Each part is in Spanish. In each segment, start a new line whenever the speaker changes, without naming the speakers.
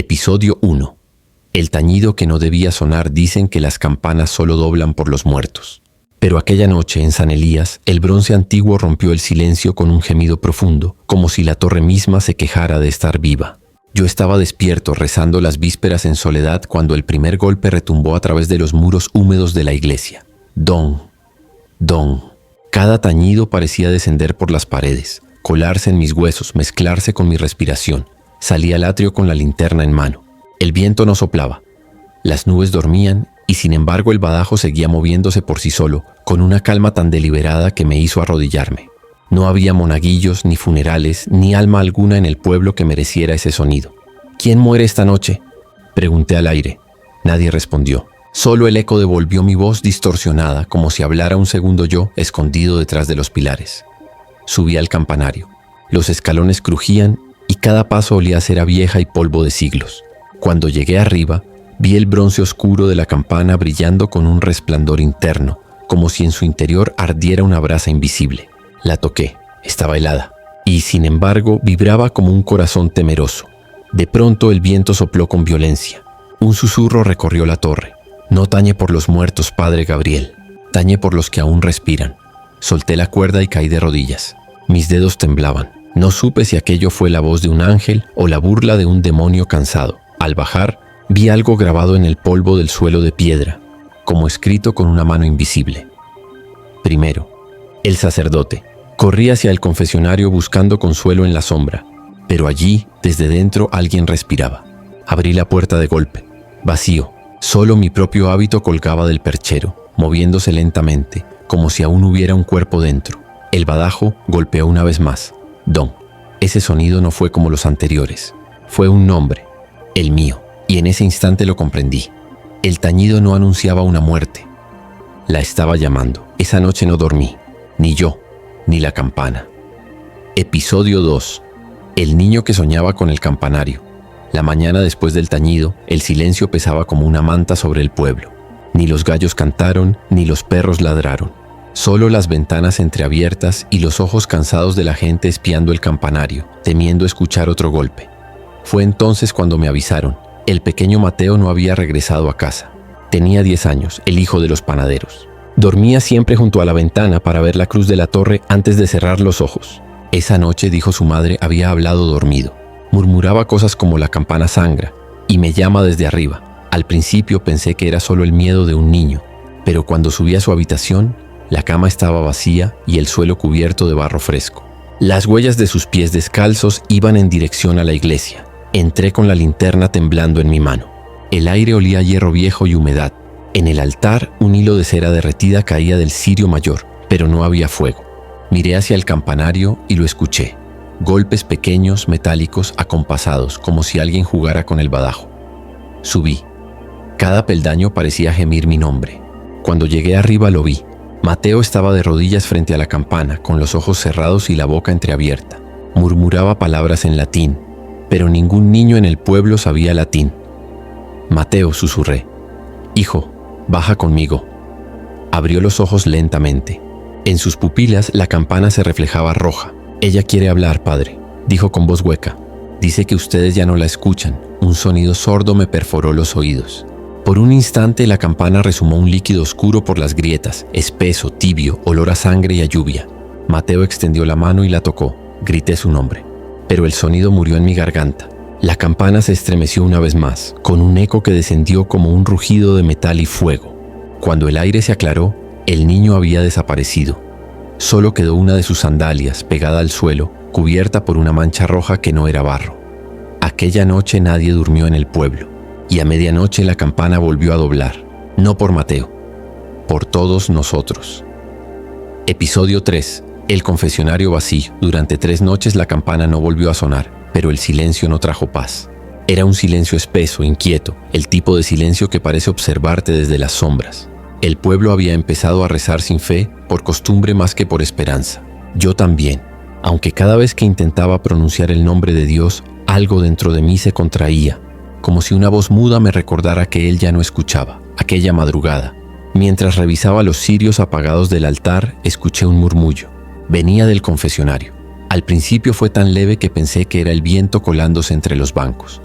Episodio 1. El tañido que no debía sonar. Dicen que las campanas solo doblan por los muertos. Pero aquella noche en San Elías, el bronce antiguo rompió el silencio con un gemido profundo, como si la torre misma se quejara de estar viva. Yo estaba despierto rezando las vísperas en soledad cuando el primer golpe retumbó a través de los muros húmedos de la iglesia. Don, don. Cada tañido parecía descender por las paredes, colarse en mis huesos, mezclarse con mi respiración. Salí al atrio con la linterna en mano. El viento no soplaba. Las nubes dormían y sin embargo el badajo seguía moviéndose por sí solo, con una calma tan deliberada que me hizo arrodillarme. No había monaguillos, ni funerales, ni alma alguna en el pueblo que mereciera ese sonido. ¿Quién muere esta noche?, pregunté al aire. Nadie respondió. Solo el eco devolvió mi voz distorsionada, como si hablara un segundo yo escondido detrás de los pilares. Subí al campanario. Los escalones crujían y cada paso olía a cera vieja y polvo de siglos. Cuando llegué arriba, vi el bronce oscuro de la campana brillando con un resplandor interno, como si en su interior ardiera una brasa invisible. La toqué, estaba helada, y sin embargo vibraba como un corazón temeroso. De pronto el viento sopló con violencia. Un susurro recorrió la torre. No tañe por los muertos, padre Gabriel. Tañe por los que aún respiran. Solté la cuerda y caí de rodillas. Mis dedos temblaban. No supe si aquello fue la voz de un ángel o la burla de un demonio cansado. Al bajar, vi algo grabado en el polvo del suelo de piedra, como escrito con una mano invisible. Primero, el sacerdote. Corrí hacia el confesionario buscando consuelo en la sombra, pero allí, desde dentro, alguien respiraba. Abrí la puerta de golpe. Vacío. Solo mi propio hábito colgaba del perchero, moviéndose lentamente, como si aún hubiera un cuerpo dentro. El badajo golpeó una vez más. Don. Ese sonido no fue como los anteriores. Fue un nombre, el mío, y en ese instante lo comprendí. El tañido no anunciaba una muerte. La estaba llamando. Esa noche no dormí, ni yo, ni la campana. Episodio 2. El niño que soñaba con el campanario. La mañana después del tañido, el silencio pesaba como una manta sobre el pueblo. Ni los gallos cantaron, ni los perros ladraron. Solo las ventanas entreabiertas y los ojos cansados de la gente espiando el campanario, temiendo escuchar otro golpe. Fue entonces cuando me avisaron. El pequeño Mateo no había regresado a casa. Tenía 10 años, el hijo de los panaderos. Dormía siempre junto a la ventana para ver la cruz de la torre antes de cerrar los ojos. Esa noche, dijo su madre, había hablado dormido. Murmuraba cosas como la campana sangra y me llama desde arriba. Al principio pensé que era solo el miedo de un niño, pero cuando subí a su habitación, la cama estaba vacía y el suelo cubierto de barro fresco. Las huellas de sus pies descalzos iban en dirección a la iglesia. Entré con la linterna temblando en mi mano. El aire olía a hierro viejo y humedad. En el altar, un hilo de cera derretida caía del cirio mayor, pero no había fuego. Miré hacia el campanario y lo escuché. Golpes pequeños, metálicos, acompasados, como si alguien jugara con el badajo. Subí. Cada peldaño parecía gemir mi nombre. Cuando llegué arriba lo vi. Mateo estaba de rodillas frente a la campana, con los ojos cerrados y la boca entreabierta. Murmuraba palabras en latín, pero ningún niño en el pueblo sabía latín. Mateo, susurré. Hijo, baja conmigo. Abrió los ojos lentamente. En sus pupilas la campana se reflejaba roja. Ella quiere hablar, padre, dijo con voz hueca. Dice que ustedes ya no la escuchan. Un sonido sordo me perforó los oídos. Por un instante la campana resumó un líquido oscuro por las grietas, espeso, tibio, olor a sangre y a lluvia. Mateo extendió la mano y la tocó. Grité su nombre. Pero el sonido murió en mi garganta. La campana se estremeció una vez más, con un eco que descendió como un rugido de metal y fuego. Cuando el aire se aclaró, el niño había desaparecido. Solo quedó una de sus sandalias pegada al suelo, cubierta por una mancha roja que no era barro. Aquella noche nadie durmió en el pueblo. Y a medianoche la campana volvió a doblar, no por Mateo, por todos nosotros. Episodio 3. El confesionario vacío. Durante 3 noches la campana no volvió a sonar, pero el silencio no trajo paz. Era un silencio espeso, inquieto, el tipo de silencio que parece observarte desde las sombras. El pueblo había empezado a rezar sin fe, por costumbre más que por esperanza. Yo también, aunque cada vez que intentaba pronunciar el nombre de Dios, algo dentro de mí se contraía, como si una voz muda me recordara que él ya no escuchaba. Aquella madrugada, mientras revisaba los cirios apagados del altar, escuché un murmullo. Venía del confesionario. Al principio fue tan leve que pensé que era el viento colándose entre los bancos.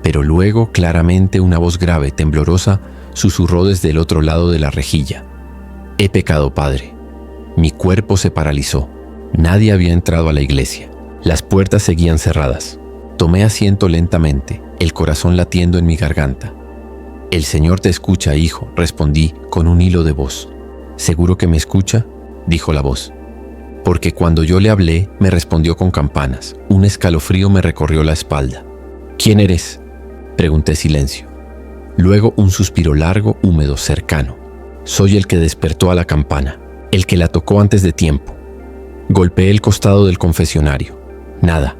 Pero luego, claramente, una voz grave, temblorosa, susurró desde el otro lado de la rejilla. «He pecado, padre». Mi cuerpo se paralizó. Nadie había entrado a la iglesia. Las puertas seguían cerradas. Tomé asiento lentamente, el corazón latiendo en mi garganta. «El Señor te escucha, hijo», respondí con un hilo de voz. «¿Seguro que me escucha?», dijo la voz. Porque cuando yo le hablé, me respondió con campanas. Un escalofrío me recorrió la espalda. «¿Quién eres?», pregunté silencio. Luego un suspiro largo, húmedo, cercano. «Soy el que despertó a la campana, el que la tocó antes de tiempo». Golpeé el costado del confesionario. Nada.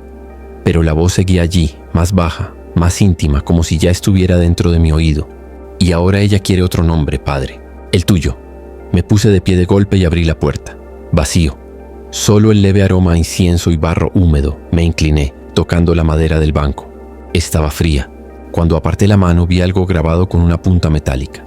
Pero la voz seguía allí, más baja, más íntima, como si ya estuviera dentro de mi oído. «Y ahora ella quiere otro nombre, padre. El tuyo». Me puse de pie de golpe y abrí la puerta. Vacío. Solo el leve aroma a incienso y barro húmedo. Me incliné, tocando la madera del banco. Estaba fría. Cuando aparté la mano vi algo grabado con una punta metálica.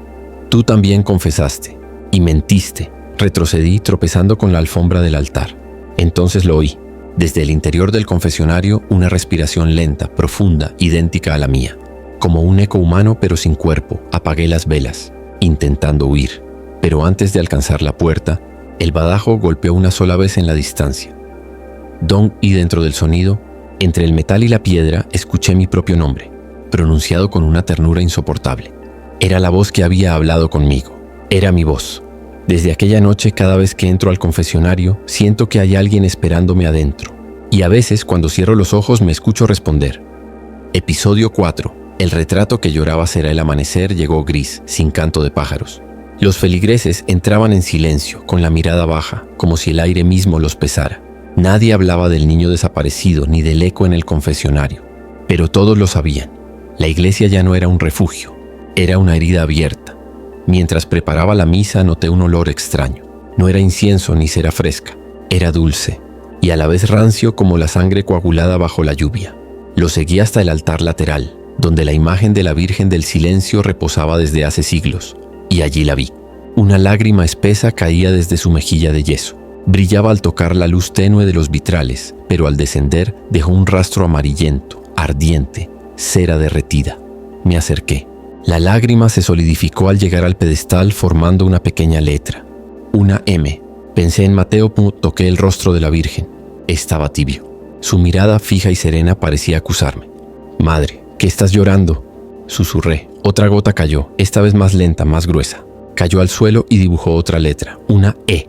«Tú también confesaste. Y mentiste». Retrocedí, tropezando con la alfombra del altar. Entonces lo oí. Desde el interior del confesionario, una respiración lenta, profunda, idéntica a la mía. Como un eco humano pero sin cuerpo, apagué las velas, intentando huir. Pero antes de alcanzar la puerta, el badajo golpeó una sola vez en la distancia. Don, y dentro del sonido, entre el metal y la piedra, escuché mi propio nombre, pronunciado con una ternura insoportable. Era la voz que había hablado conmigo. Era mi voz. Desde aquella noche, cada vez que entro al confesionario, siento que hay alguien esperándome adentro. Y a veces, cuando cierro los ojos, me escucho responder. Episodio 4. El retrato que lloraba será el amanecer llegó gris, sin canto de pájaros. Los feligreses entraban en silencio, con la mirada baja, como si el aire mismo los pesara. Nadie hablaba del niño desaparecido ni del eco en el confesionario. Pero todos lo sabían. La iglesia ya no era un refugio, era una herida abierta. Mientras preparaba la misa noté un olor extraño. No era incienso ni cera fresca, era dulce y a la vez rancio como la sangre coagulada bajo la lluvia. Lo seguí hasta el altar lateral, donde la imagen de la Virgen del Silencio reposaba desde hace siglos, y allí la vi. Una lágrima espesa caía desde su mejilla de yeso. Brillaba al tocar la luz tenue de los vitrales, pero al descender dejó un rastro amarillento, ardiente, cera derretida. Me acerqué. La lágrima se solidificó al llegar al pedestal formando una pequeña letra. Una M. Pensé en Mateo, toqué el rostro de la Virgen. Estaba tibio. Su mirada fija y serena parecía acusarme. «Madre, ¿qué estás llorando?», susurré. Otra gota cayó, esta vez más lenta, más gruesa. Cayó al suelo y dibujó otra letra, una E.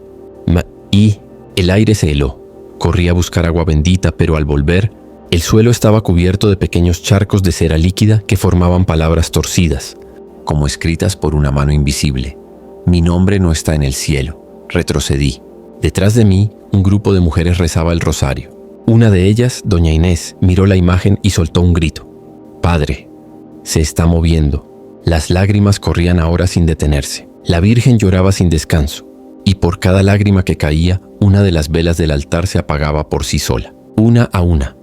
Y el aire se heló. Corrí a buscar agua bendita, pero al volver, el suelo estaba cubierto de pequeños charcos de cera líquida que formaban palabras torcidas, como escritas por una mano invisible. «Mi nombre no está en el cielo». Retrocedí. Detrás de mí, un grupo de mujeres rezaba el rosario. Una de ellas, doña Inés, miró la imagen y soltó un grito. «Padre, se está moviendo». Las lágrimas corrían ahora sin detenerse. La Virgen lloraba sin descanso, y por cada lágrima que caía, una de las velas del altar se apagaba por sí sola, una a una.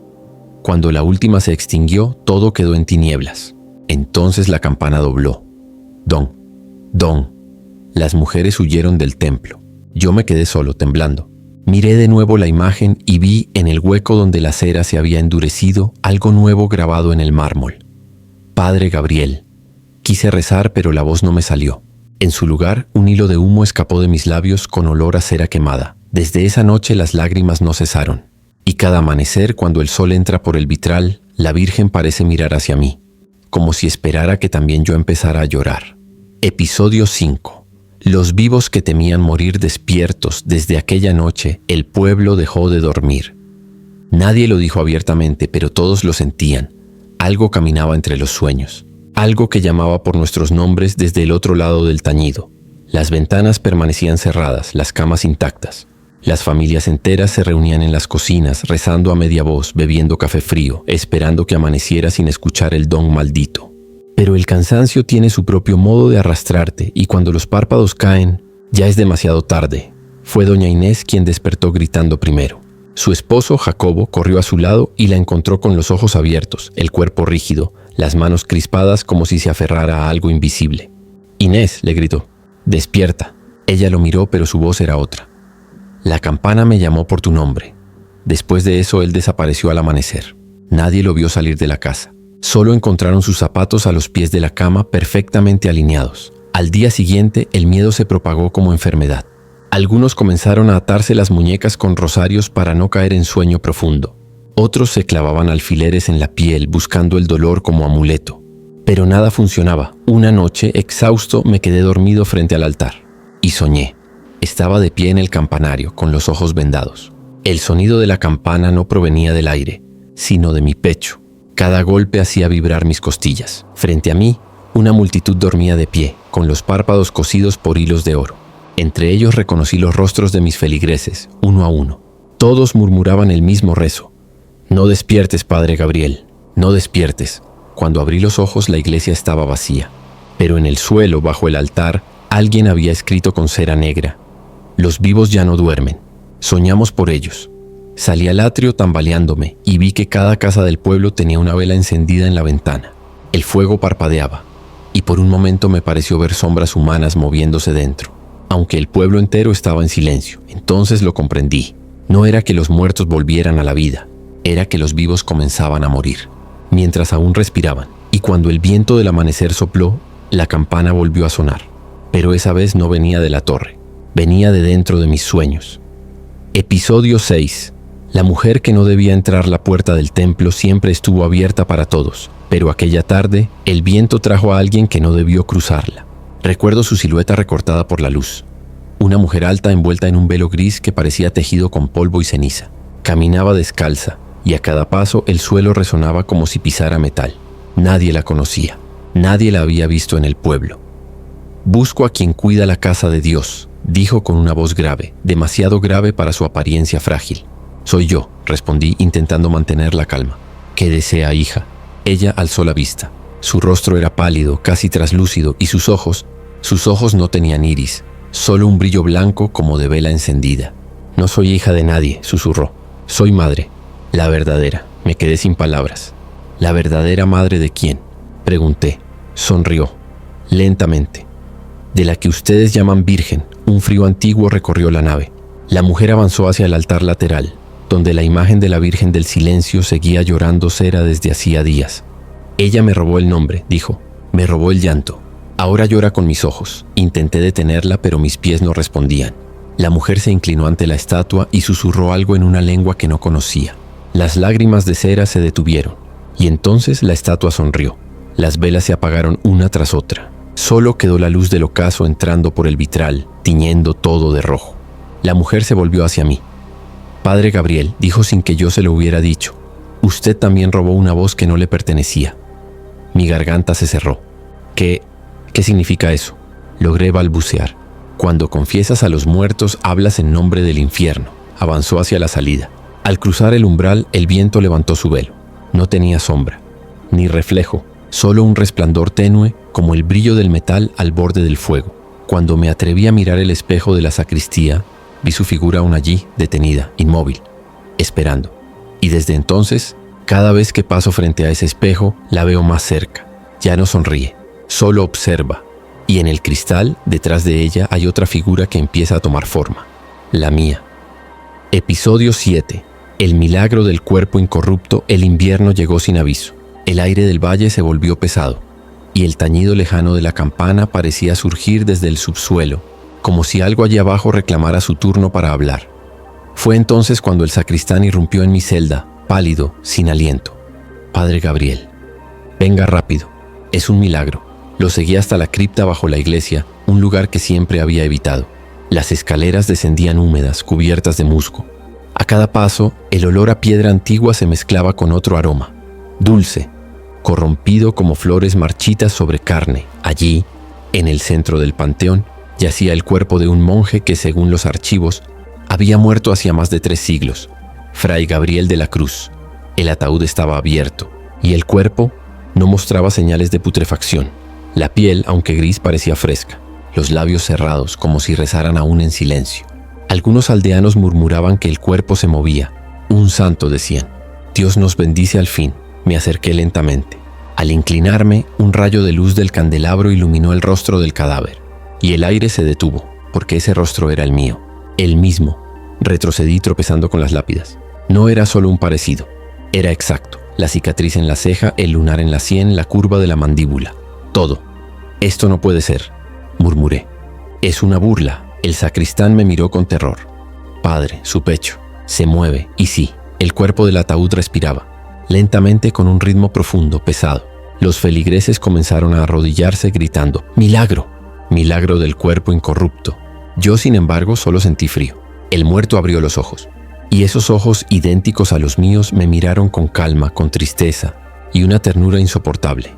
Cuando la última se extinguió, todo quedó en tinieblas. Entonces la campana dobló. «Don, Don». Las mujeres huyeron del templo. Yo me quedé solo, temblando. Miré de nuevo la imagen y vi en el hueco donde la cera se había endurecido algo nuevo grabado en el mármol. «Padre Gabriel». Quise rezar, pero la voz no me salió. En su lugar, un hilo de humo escapó de mis labios con olor a cera quemada. Desde esa noche las lágrimas no cesaron. Y cada amanecer, cuando el sol entra por el vitral, la Virgen parece mirar hacia mí, como si esperara que también yo empezara a llorar. Episodio 5. Los vivos que temían morir despiertos. Desde aquella noche, el pueblo dejó de dormir. Nadie lo dijo abiertamente, pero todos lo sentían. Algo caminaba entre los sueños. Algo que llamaba por nuestros nombres desde el otro lado del tañido. Las ventanas permanecían cerradas, las camas intactas. Las familias enteras se reunían en las cocinas, rezando a media voz, bebiendo café frío, esperando que amaneciera sin escuchar el don maldito. Pero el cansancio tiene su propio modo de arrastrarte, y cuando los párpados caen, ya es demasiado tarde. Fue doña Inés quien despertó gritando primero. Su esposo, Jacobo, corrió a su lado y la encontró con los ojos abiertos, el cuerpo rígido, las manos crispadas como si se aferrara a algo invisible. «Inés», le gritó, «despierta». Ella lo miró, pero su voz era otra. «La campana me llamó por tu nombre». Después de eso, él desapareció al amanecer. Nadie lo vio salir de la casa. Solo encontraron sus zapatos a los pies de la cama perfectamente alineados. Al día siguiente, el miedo se propagó como enfermedad. Algunos comenzaron a atarse las muñecas con rosarios para no caer en sueño profundo. Otros se clavaban alfileres en la piel buscando el dolor como amuleto. Pero nada funcionaba. Una noche, exhausto, me quedé dormido frente al altar. Y soñé. Estaba de pie en el campanario, con los ojos vendados. El sonido de la campana no provenía del aire, sino de mi pecho. Cada golpe hacía vibrar mis costillas. Frente a mí, una multitud dormía de pie, con los párpados cosidos por hilos de oro. Entre ellos reconocí los rostros de mis feligreses, uno a uno. Todos murmuraban el mismo rezo. «No despiertes, Padre Gabriel, no despiertes». Cuando abrí los ojos, la iglesia estaba vacía. Pero en el suelo, bajo el altar, alguien había escrito con cera negra: «Los vivos ya no duermen. Soñamos por ellos». Salí al atrio tambaleándome y vi que cada casa del pueblo tenía una vela encendida en la ventana. El fuego parpadeaba, y por un momento me pareció ver sombras humanas moviéndose dentro, aunque el pueblo entero estaba en silencio. Entonces lo comprendí. No era que los muertos volvieran a la vida, era que los vivos comenzaban a morir, mientras aún respiraban. Y cuando el viento del amanecer sopló, la campana volvió a sonar. Pero esa vez no venía de la torre, venía de dentro de mis sueños. Episodio 6. La mujer que no debía entrar la puerta del templo siempre estuvo abierta para todos, pero aquella tarde el viento trajo a alguien que no debió cruzarla. Recuerdo su silueta recortada por la luz. Una mujer alta envuelta en un velo gris que parecía tejido con polvo y ceniza. Caminaba descalza y a cada paso el suelo resonaba como si pisara metal. Nadie la conocía, nadie la había visto en el pueblo. «Busco a quien cuida la casa de Dios», dijo con una voz grave, demasiado grave para su apariencia frágil. «Soy yo», respondí intentando mantener la calma. «¿Qué desea, hija?». Ella alzó la vista. Su rostro era pálido, casi traslúcido, y sus ojos no tenían iris, solo un brillo blanco como de vela encendida. «No soy hija de nadie», susurró. «Soy madre, la verdadera». Me quedé sin palabras. «¿La verdadera madre de quién?», pregunté. Sonrió, lentamente. «De la que ustedes llaman virgen». Un frío antiguo recorrió la nave. La mujer avanzó hacia el altar lateral, donde la imagen de la Virgen del Silencio seguía llorando cera desde hacía días. «Ella me robó el nombre», dijo. «Me robó el llanto. Ahora llora con mis ojos». Intenté detenerla, pero mis pies no respondían. La mujer se inclinó ante la estatua y susurró algo en una lengua que no conocía. Las lágrimas de cera se detuvieron, y entonces la estatua sonrió. Las velas se apagaron una tras otra. Solo quedó la luz del ocaso entrando por el vitral, tiñendo todo de rojo. La mujer se volvió hacia mí. «Padre Gabriel», dijo sin que yo se lo hubiera dicho, «usted también robó una voz que no le pertenecía». Mi garganta se cerró. ¿Qué significa eso?», logré balbucear. «Cuando confiesas a los muertos, hablas en nombre del infierno». Avanzó hacia la salida. Al cruzar el umbral, el viento levantó su velo. No tenía sombra, ni reflejo, solo un resplandor tenue como el brillo del metal al borde del fuego. Cuando me atreví a mirar el espejo de la sacristía, vi su figura aún allí, detenida, inmóvil, esperando. Y desde entonces, cada vez que paso frente a ese espejo, la veo más cerca. Ya no sonríe, solo observa. Y en el cristal, detrás de ella, hay otra figura que empieza a tomar forma. La mía. Episodio 7. El milagro del cuerpo incorrupto. El invierno llegó sin aviso. El aire del valle se volvió pesado, y el tañido lejano de la campana parecía surgir desde el subsuelo, como si algo allí abajo reclamara su turno para hablar. Fue entonces cuando el sacristán irrumpió en mi celda, pálido, sin aliento. «Padre Gabriel, venga rápido. Es un milagro». Lo seguí hasta la cripta bajo la iglesia, un lugar que siempre había evitado. Las escaleras descendían húmedas, cubiertas de musgo. A cada paso, el olor a piedra antigua se mezclaba con otro aroma, dulce, corrompido como flores marchitas sobre carne. Allí, en el centro del panteón, yacía el cuerpo de un monje que, según los archivos, había muerto hacía más de 3 siglos, Fray Gabriel de la Cruz. El ataúd estaba abierto, y el cuerpo no mostraba señales de putrefacción. La piel, aunque gris, parecía fresca, los labios cerrados, como si rezaran aún en silencio. Algunos aldeanos murmuraban que el cuerpo se movía. «Un santo», decían. «Dios nos bendice al fin». Me acerqué lentamente. Al inclinarme, un rayo de luz del candelabro iluminó el rostro del cadáver, y el aire se detuvo, porque ese rostro era el mío, el mismo. Retrocedí tropezando con las lápidas. No era solo un parecido, era exacto. La cicatriz en la ceja, el lunar en la sien, la curva de la mandíbula. Todo. «Esto no puede ser», murmuré. «Es una burla». El sacristán me miró con terror. «Padre, su pecho se mueve». Y sí, el cuerpo del ataúd respiraba, lentamente, con un ritmo profundo, pesado. Los feligreses comenzaron a arrodillarse gritando: «¡Milagro! Milagro del cuerpo incorrupto». Yo, sin embargo, solo sentí frío. El muerto abrió los ojos. Y esos ojos, idénticos a los míos, me miraron con calma, con tristeza y una ternura insoportable.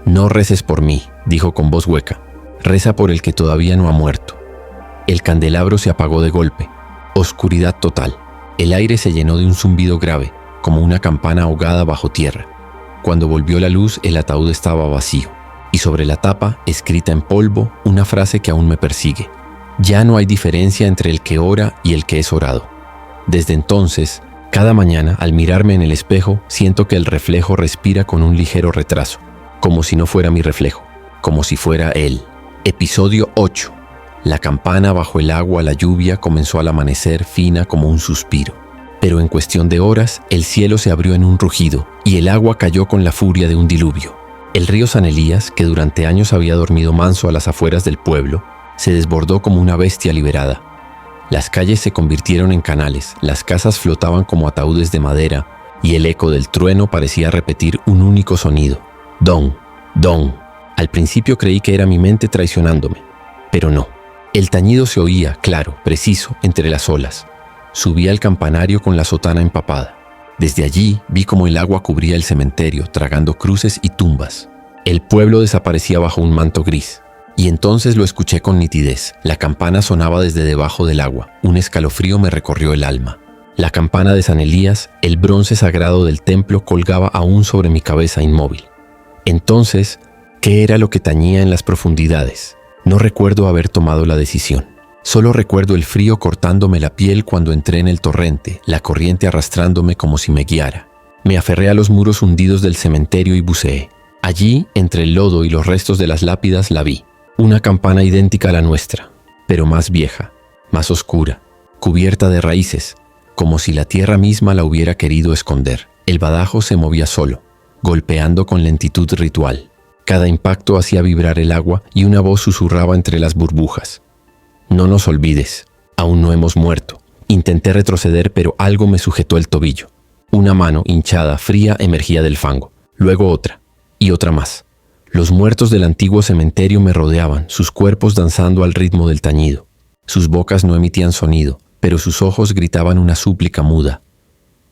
«No reces por mí», dijo con voz hueca. «Reza por el que todavía no ha muerto». El candelabro se apagó de golpe. Oscuridad total. El aire se llenó de un zumbido grave, como una campana ahogada bajo tierra. Cuando volvió la luz, el ataúd estaba vacío, y sobre la tapa, escrita en polvo, una frase que aún me persigue: «Ya no hay diferencia entre el que ora y el que es orado». Desde entonces, cada mañana, al mirarme en el espejo, siento que el reflejo respira con un ligero retraso, como si no fuera mi reflejo, como si fuera él. Episodio 8. La campana bajo el agua, la lluvia, comenzó al amanecer, fina como un suspiro. Pero en cuestión de horas, el cielo se abrió en un rugido, y el agua cayó con la furia de un diluvio. El río San Elías, que durante años había dormido manso a las afueras del pueblo, se desbordó como una bestia liberada. Las calles se convirtieron en canales, las casas flotaban como ataúdes de madera, y el eco del trueno parecía repetir un único sonido: «Don, don». Al principio creí que era mi mente traicionándome, pero no. El tañido se oía, claro, preciso, entre las olas. Subí al campanario con la sotana empapada. Desde allí vi cómo el agua cubría el cementerio, tragando cruces y tumbas. El pueblo desaparecía bajo un manto gris. Y entonces lo escuché con nitidez. La campana sonaba desde debajo del agua. Un escalofrío me recorrió el alma. La campana de San Elías, el bronce sagrado del templo, colgaba aún sobre mi cabeza inmóvil. Entonces, ¿qué era lo que tañía en las profundidades? No recuerdo haber tomado la decisión. Solo recuerdo el frío cortándome la piel cuando entré en el torrente, la corriente arrastrándome como si me guiara. Me aferré a los muros hundidos del cementerio y buceé. Allí, entre el lodo y los restos de las lápidas, la vi. Una campana idéntica a la nuestra, pero más vieja, más oscura, cubierta de raíces, como si la tierra misma la hubiera querido esconder. El badajo se movía solo, golpeando con lentitud ritual. Cada impacto hacía vibrar el agua y una voz susurraba entre las burbujas: «No nos olvides, aún no hemos muerto». Intenté retroceder, pero algo me sujetó el tobillo. Una mano, hinchada, fría, emergía del fango. Luego otra, y otra más. Los muertos del antiguo cementerio me rodeaban, sus cuerpos danzando al ritmo del tañido. Sus bocas no emitían sonido, pero sus ojos gritaban una súplica muda.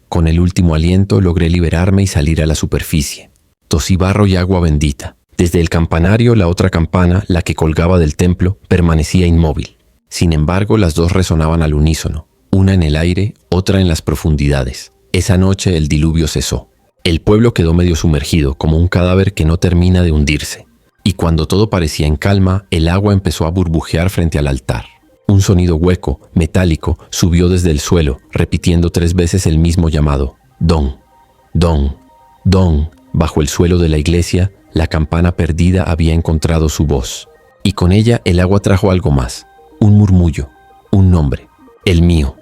Con el último aliento logré liberarme y salir a la superficie. Tosí barro y agua bendita. Desde el campanario, la otra campana, la que colgaba del templo, permanecía inmóvil. Sin embargo, las dos resonaban al unísono, una en el aire, otra en las profundidades. Esa noche el diluvio cesó. El pueblo quedó medio sumergido, como un cadáver que no termina de hundirse. Y cuando todo parecía en calma, el agua empezó a burbujear frente al altar. Un sonido hueco, metálico, subió desde el suelo, repitiendo 3 veces el mismo llamado: «Don, don, don». Bajo el suelo de la iglesia, la campana perdida había encontrado su voz. Y con ella el agua trajo algo más, un murmullo, un nombre, el mío.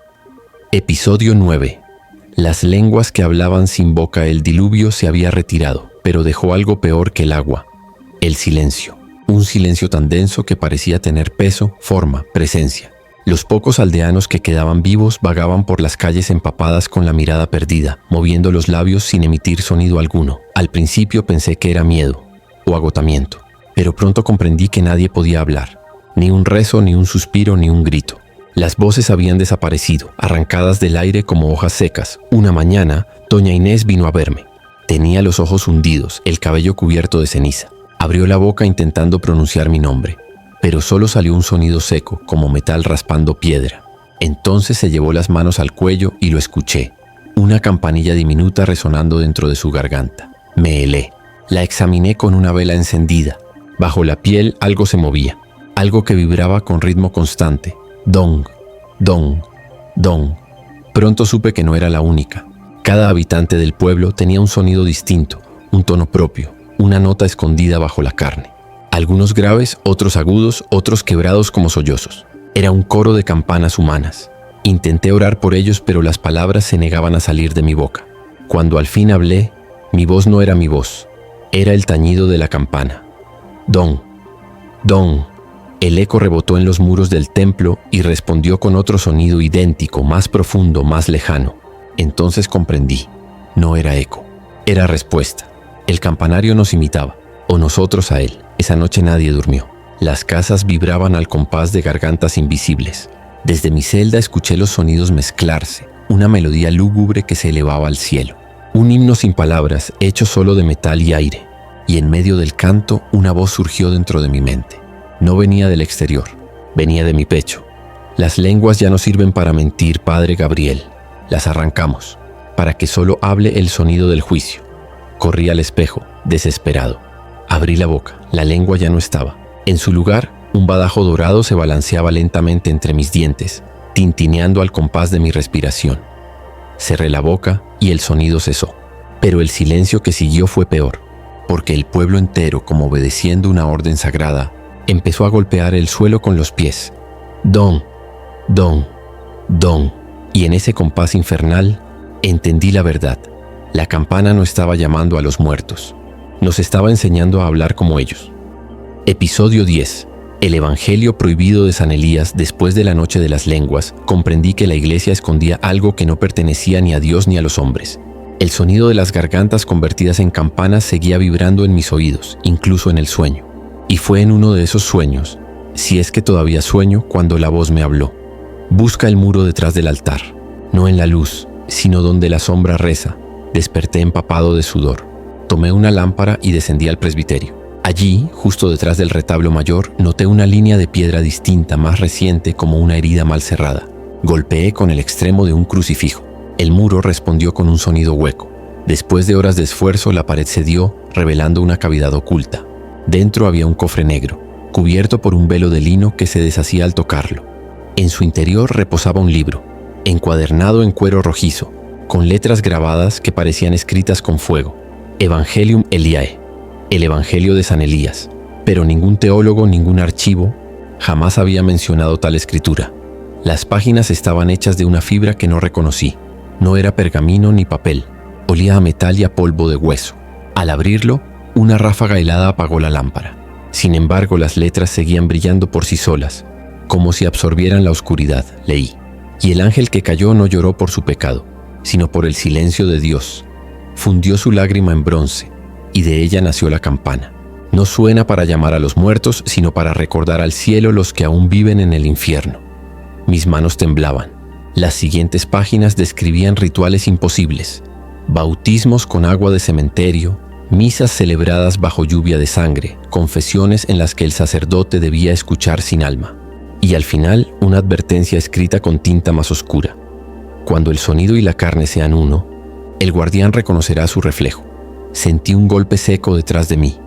Episodio 9. Las lenguas que hablaban sin boca. El diluvio se había retirado, pero dejó algo peor que el agua: el silencio. Un silencio tan denso que parecía tener peso, forma, presencia. Los pocos aldeanos que quedaban vivos vagaban por las calles empapadas con la mirada perdida, moviendo los labios sin emitir sonido alguno. Al principio pensé que era miedo o agotamiento, pero pronto comprendí que nadie podía hablar. Ni un rezo, ni un suspiro, ni un grito. Las voces habían desaparecido, arrancadas del aire como hojas secas. Una mañana, doña Inés vino a verme. Tenía los ojos hundidos, el cabello cubierto de ceniza. Abrió la boca intentando pronunciar mi nombre, pero solo salió un sonido seco, como metal raspando piedra. Entonces se llevó las manos al cuello y lo escuché. Una campanilla diminuta resonando dentro de su garganta. Me helé. La examiné con una vela encendida. Bajo la piel algo se movía, algo que vibraba con ritmo constante. Dong, dong, dong. Pronto supe que no era la única. Cada habitante del pueblo tenía un sonido distinto, un tono propio, una nota escondida bajo la carne. Algunos graves, otros agudos, otros quebrados como sollozos. Era un coro de campanas humanas. Intenté orar por ellos, pero las palabras se negaban a salir de mi boca. Cuando al fin hablé, Mi voz no era mi voz, era el tañido de la campana. Don, don. El eco rebotó en los muros del templo y respondió con otro sonido idéntico, más profundo, más lejano. Entonces comprendí. No era eco, era respuesta. El campanario nos imitaba, o nosotros a él. Esa noche nadie durmió. Las casas vibraban al compás de gargantas invisibles. Desde mi celda escuché los sonidos mezclarse, una melodía lúgubre que se elevaba al cielo. Un himno sin palabras, hecho solo de metal y aire. Y en medio del canto, una voz surgió dentro de mi mente. No venía del exterior, venía de mi pecho. Las lenguas ya no sirven para mentir, Padre Gabriel. Las arrancamos, para que solo hable el sonido del juicio. Corrí al espejo, desesperado. Abrí la boca, la lengua ya no estaba. En su lugar, un badajo dorado se balanceaba lentamente entre mis dientes, tintineando al compás de mi respiración. Cerré la boca y el sonido cesó. Pero el silencio que siguió fue peor, porque el pueblo entero, como obedeciendo una orden sagrada, empezó a golpear el suelo con los pies. Don, don, don. Y en ese compás infernal, entendí la verdad. La campana no estaba llamando a los muertos. Nos estaba enseñando a hablar como ellos. Episodio 10. El Evangelio prohibido de San Elías. Después de la noche de las lenguas, comprendí que la iglesia escondía algo que no pertenecía ni a Dios ni a los hombres. El sonido de las gargantas convertidas en campanas seguía vibrando en mis oídos, incluso en el sueño. Y fue en uno de esos sueños, si es que todavía sueño, cuando la voz me habló. Busca el muro detrás del altar, no en la luz, sino donde la sombra reza. Desperté empapado de sudor. Tomé una lámpara y descendí al presbiterio. Allí, justo detrás del retablo mayor, noté una línea de piedra distinta, más reciente, como una herida mal cerrada. Golpeé con el extremo de un crucifijo. El muro respondió con un sonido hueco. Después de horas de esfuerzo, la pared cedió, revelando una cavidad oculta. Dentro había un cofre negro, cubierto por un velo de lino que se deshacía al tocarlo. En su interior reposaba un libro, encuadernado en cuero rojizo, con letras grabadas que parecían escritas con fuego. Evangelium Eliae, el Evangelio de San Elías. Pero ningún teólogo, ningún archivo, jamás había mencionado tal escritura. Las páginas estaban hechas de una fibra que no reconocí. No era pergamino ni papel. Olía a metal y a polvo de hueso. Al abrirlo, una ráfaga helada apagó la lámpara. Sin embargo, las letras seguían brillando por sí solas, como si absorbieran la oscuridad. Leí. Y el ángel que cayó no lloró por su pecado, sino por el silencio de Dios. Fundió su lágrima en bronce, y de ella nació la campana. No suena para llamar a los muertos, sino para recordar al cielo los que aún viven en el infierno. Mis manos temblaban. Las siguientes páginas describían rituales imposibles, bautismos con agua de cementerio, misas celebradas bajo lluvia de sangre, confesiones en las que el sacerdote debía escuchar sin alma. Y al final, una advertencia escrita con tinta más oscura. Cuando el sonido y la carne sean uno, el guardián reconocerá su reflejo. Sentí un golpe seco detrás de mí.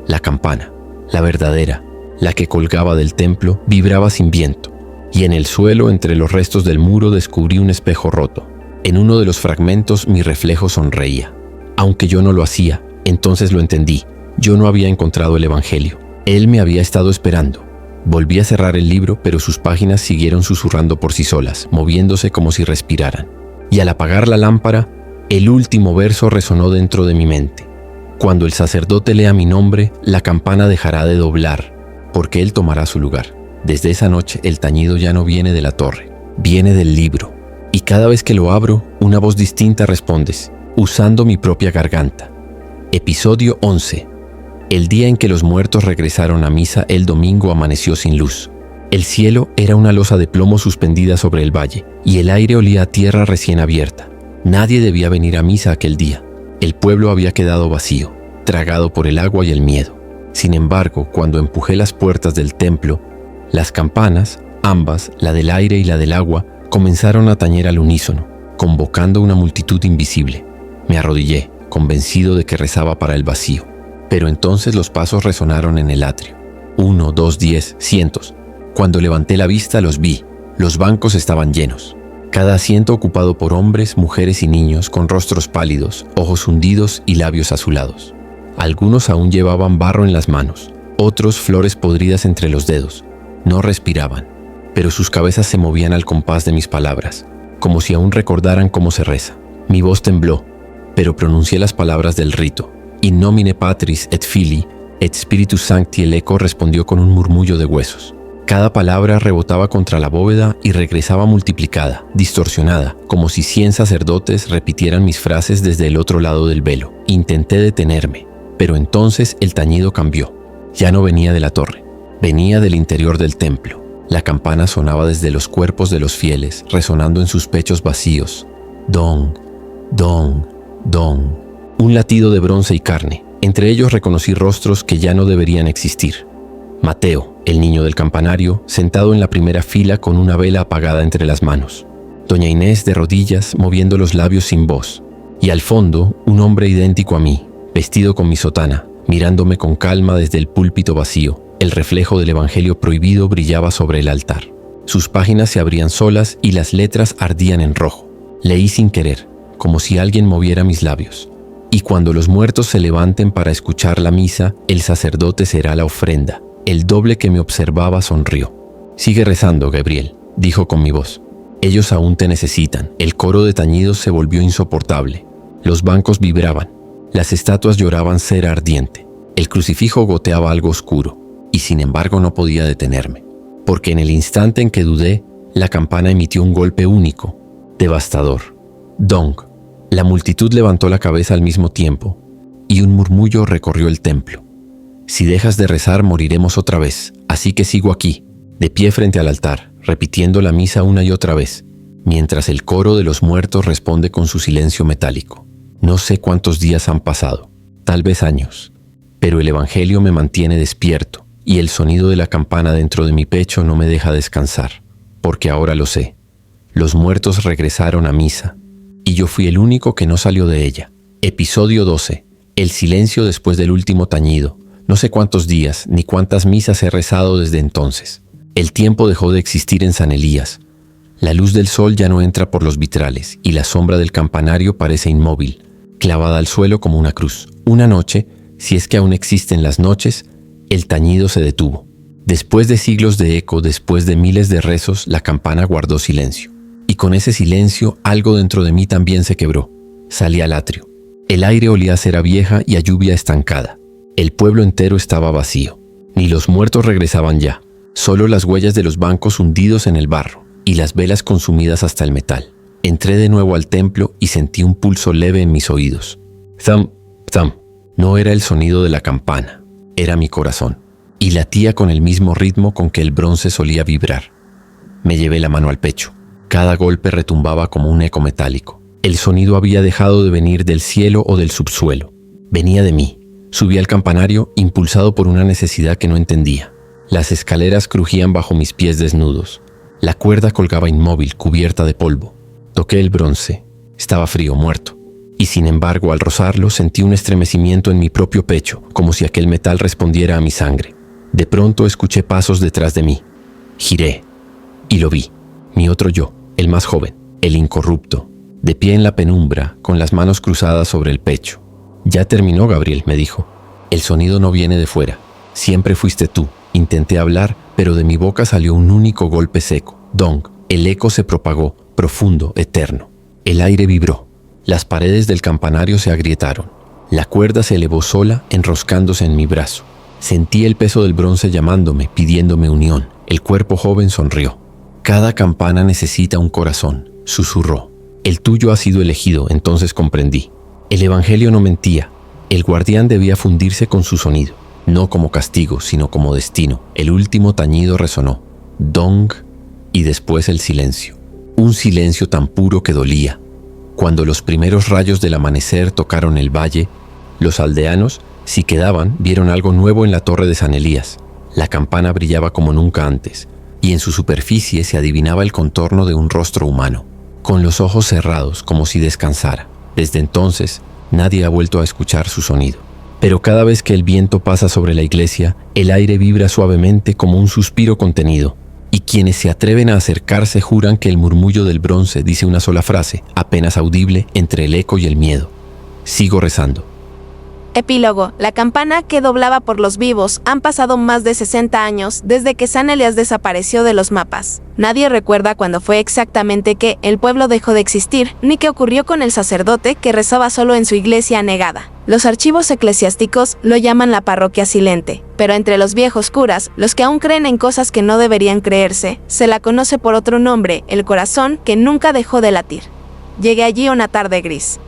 La campana, la verdadera, la que colgaba del templo, vibraba sin viento. Y en el suelo, entre los restos del muro, descubrí un espejo roto. En uno de los fragmentos, mi reflejo sonreía. Aunque yo no lo hacía, entonces lo entendí. Yo no había encontrado el Evangelio. Él me había estado esperando. Volví a cerrar el libro, pero sus páginas siguieron susurrando por sí solas, moviéndose como si respiraran. Y al apagar la lámpara, el último verso resonó dentro de mi mente. Cuando el sacerdote lea mi nombre, la campana dejará de doblar, porque él tomará su lugar. Desde esa noche, el tañido ya no viene de la torre, viene del libro. Y cada vez que lo abro, una voz distinta responde, usando mi propia garganta. Episodio 11. El día en que los muertos regresaron a misa, el domingo amaneció sin luz. El cielo era una losa de plomo suspendida sobre el valle, y el aire olía a tierra recién abierta. Nadie debía venir a misa aquel día. El pueblo había quedado vacío, tragado por el agua y el miedo. Sin embargo, cuando empujé las puertas del templo, las campanas, ambas, la del aire y la del agua, comenzaron a tañer al unísono, convocando una multitud invisible. Me arrodillé, convencido de que rezaba para el vacío. Pero entonces los pasos resonaron en el atrio. 1, 2, 10, cientos. Cuando levanté la vista los vi. Los bancos estaban llenos. Cada asiento ocupado por hombres, mujeres y niños con rostros pálidos, ojos hundidos y labios azulados. Algunos aún llevaban barro en las manos, otros flores podridas entre los dedos. No respiraban, pero sus cabezas se movían al compás de mis palabras, como si aún recordaran cómo se reza. Mi voz tembló. pero pronuncié las palabras del rito. In nomine Patris et Filii et Spiritus Sancti. El eco respondió con un murmullo de huesos. Cada palabra rebotaba contra la bóveda y regresaba multiplicada, distorsionada, como si 100 sacerdotes repitieran mis frases desde el otro lado del velo. Intenté detenerme, pero entonces el tañido cambió. Ya no venía de la torre, venía del interior del templo. La campana sonaba desde los cuerpos de los fieles, resonando en sus pechos vacíos. Dong, dong, dong. Un latido de bronce y carne. Entre ellos reconocí rostros que ya no deberían existir. Mateo, el niño del campanario, sentado en la primera fila con una vela apagada entre las manos. Doña Inés de rodillas, moviendo los labios sin voz. Y al fondo, un hombre idéntico a mí, vestido con mi sotana, mirándome con calma desde el púlpito vacío. El reflejo del evangelio prohibido brillaba sobre el altar. Sus páginas se abrían solas y las letras ardían en rojo. Leí sin querer, como si alguien moviera mis labios. Y cuando los muertos se levanten para escuchar la misa, el sacerdote será la ofrenda. El doble que me observaba sonrió. Sigue rezando, Gabriel, dijo con mi voz. Ellos aún te necesitan. El coro de tañidos se volvió insoportable. Los bancos vibraban. Las estatuas lloraban cera ardiente. El crucifijo goteaba algo oscuro. Y sin embargo no podía detenerme. Porque en el instante en que dudé, la campana emitió un golpe único, devastador. Dong. La multitud levantó la cabeza al mismo tiempo, y un murmullo recorrió el templo. Si dejas de rezar, moriremos otra vez, así que sigo aquí, de pie frente al altar, repitiendo la misa una y otra vez, mientras el coro de los muertos responde con su silencio metálico. No sé cuántos días han pasado, tal vez años, pero el evangelio me mantiene despierto, y el sonido de la campana dentro de mi pecho no me deja descansar, porque ahora lo sé. Los muertos regresaron a misa, y yo fui el único que no salió de ella. Episodio 12. El silencio después del último tañido. No sé cuántos días ni cuántas misas he rezado desde entonces. El tiempo dejó de existir en San Elías. La luz del sol ya no entra por los vitrales y la sombra del campanario parece inmóvil, clavada al suelo como una cruz. Una noche, si es que aún existen las noches, el tañido se detuvo. Después de siglos de eco, después de miles de rezos, la campana guardó silencio. Y con ese silencio, algo dentro de mí también se quebró. Salí al atrio. El aire olía a cera vieja y a lluvia estancada. El pueblo entero estaba vacío. Ni los muertos regresaban ya. Solo las huellas de los bancos hundidos en el barro y las velas consumidas hasta el metal. Entré de nuevo al templo y sentí un pulso leve en mis oídos. Thump, thump. No era el sonido de la campana. Era mi corazón. Y latía con el mismo ritmo con que el bronce solía vibrar. Me llevé la mano al pecho. Cada golpe retumbaba como un eco metálico. El sonido había dejado de venir del cielo o del subsuelo. Venía de mí. Subí al campanario, impulsado por una necesidad que no entendía. Las escaleras crujían bajo mis pies desnudos. La cuerda colgaba inmóvil, cubierta de polvo. Toqué el bronce. Estaba frío, muerto. Y sin embargo, al rozarlo, sentí un estremecimiento en mi propio pecho, como si aquel metal respondiera a mi sangre. De pronto escuché pasos detrás de mí. Giré y lo vi. Mi otro yo. El más joven, el incorrupto, de pie en la penumbra, con las manos cruzadas sobre el pecho. Ya terminó, Gabriel, me dijo. El sonido no viene de fuera. Siempre fuiste tú. Intenté hablar, pero de mi boca salió un único golpe seco. Dong. El eco se propagó, profundo, eterno. El aire vibró. Las paredes del campanario se agrietaron. La cuerda se elevó sola, enroscándose en mi brazo. Sentí el peso del bronce llamándome, pidiéndome unión. El cuerpo joven sonrió. Cada campana necesita un corazón, susurró. El tuyo ha sido elegido, entonces comprendí. El evangelio no mentía. El guardián debía fundirse con su sonido, no como castigo, sino como destino. El último tañido resonó. Dong, y después el silencio. Un silencio tan puro que dolía. Cuando los primeros rayos del amanecer tocaron el valle, los aldeanos, si quedaban, vieron algo nuevo en la torre de San Elías. La campana brillaba como nunca antes, y en su superficie se adivinaba el contorno de un rostro humano, con los ojos cerrados como si descansara. Desde entonces, nadie ha vuelto a escuchar su sonido. Pero cada vez que el viento pasa sobre la iglesia, el aire vibra suavemente como un suspiro contenido, y quienes se atreven a acercarse juran que el murmullo del bronce dice una sola frase, apenas audible entre el eco y el miedo. Sigo rezando.
Epílogo. La campana que doblaba por los vivos. Han pasado más de 60 años desde que San Elías desapareció de los mapas. Nadie recuerda cuándo fue exactamente que el pueblo dejó de existir, ni qué ocurrió con el sacerdote que rezaba solo en su iglesia anegada. Los archivos eclesiásticos lo llaman la parroquia silente, pero entre los viejos curas, los que aún creen en cosas que no deberían creerse, se la conoce por otro nombre, el corazón que nunca dejó de latir. Llegué allí una tarde gris.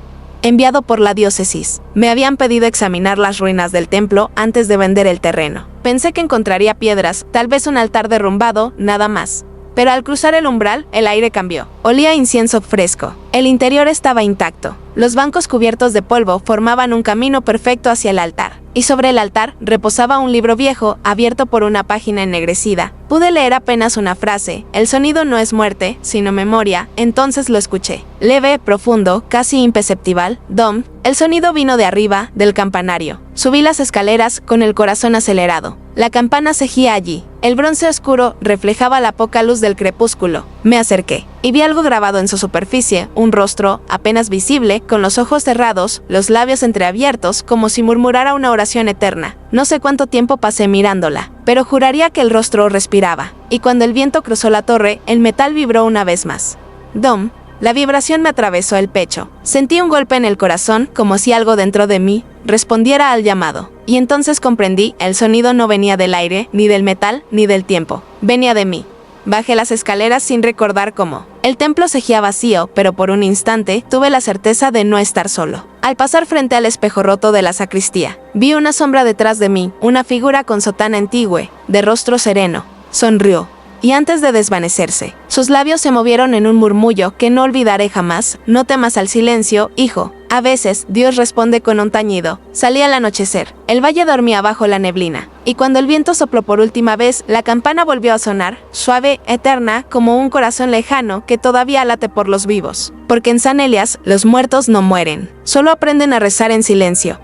Enviado por la diócesis. Me habían pedido examinar las ruinas del templo antes de vender el terreno. Pensé que encontraría piedras, tal vez un altar derrumbado, nada más. Pero al cruzar el umbral, el aire cambió. Olía a incienso fresco. El interior estaba intacto. Los bancos cubiertos de polvo formaban un camino perfecto hacia el altar. Y sobre el altar reposaba un libro viejo, abierto por una página ennegrecida. Pude leer apenas una frase. El sonido no es muerte, sino memoria. Entonces lo escuché. Leve, profundo, casi imperceptible. Dom. El sonido vino de arriba, del campanario. Subí las escaleras con el corazón acelerado. La campana cejía allí. El bronce oscuro reflejaba la poca luz del crepúsculo. Me acerqué y vi algo grabado en su superficie, un rostro apenas visible, con los ojos cerrados, los labios entreabiertos, como si murmurara una oración eterna. No sé cuánto tiempo pasé mirándola, pero juraría que el rostro respiraba, y cuando el viento cruzó la torre, el metal vibró una vez más. Dom. La vibración me atravesó el pecho. Sentí un golpe en el corazón, como si algo dentro de mí respondiera al llamado. Y entonces comprendí, el sonido no venía del aire, ni del metal, ni del tiempo. Venía de mí. Bajé las escaleras sin recordar cómo. El templo seguía vacío, pero por un instante tuve la certeza de no estar solo. Al pasar frente al espejo roto de la sacristía, vi una sombra detrás de mí, una figura con sotana antigua, de rostro sereno. Sonrió. Y antes de desvanecerse, sus labios se movieron en un murmullo que no olvidaré jamás. No temas al silencio, hijo. A veces, Dios responde con un tañido. Salí al anochecer. El valle dormía bajo la neblina. Y cuando el viento sopló por última vez, la campana volvió a sonar, suave, eterna, como un corazón lejano que todavía late por los vivos. Porque en San Elías, los muertos no mueren. Solo aprenden a rezar en silencio.